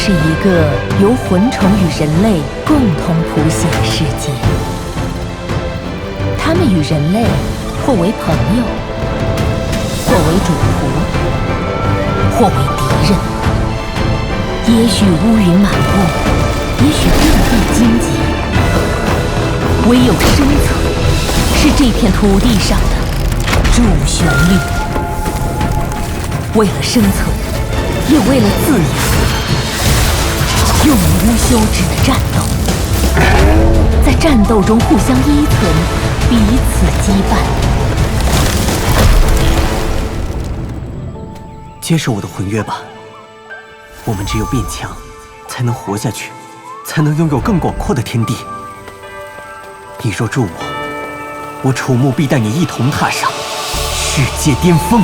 是一个由魂虫与人类共同谱写的世界。他们与人类或为朋友，或为主仆，或为敌人。也许乌云满布，也许遍地荆棘。唯有生存是这片土地上的主旋律。为了生存，也为了自由，永无休止的战斗，在战斗中互相依存，彼此羁绊。接受我的魂约吧，我们只有变强，才能活下去，才能拥有更广阔的天地。你若助我，我楚木必带你一同踏上世界巅峰。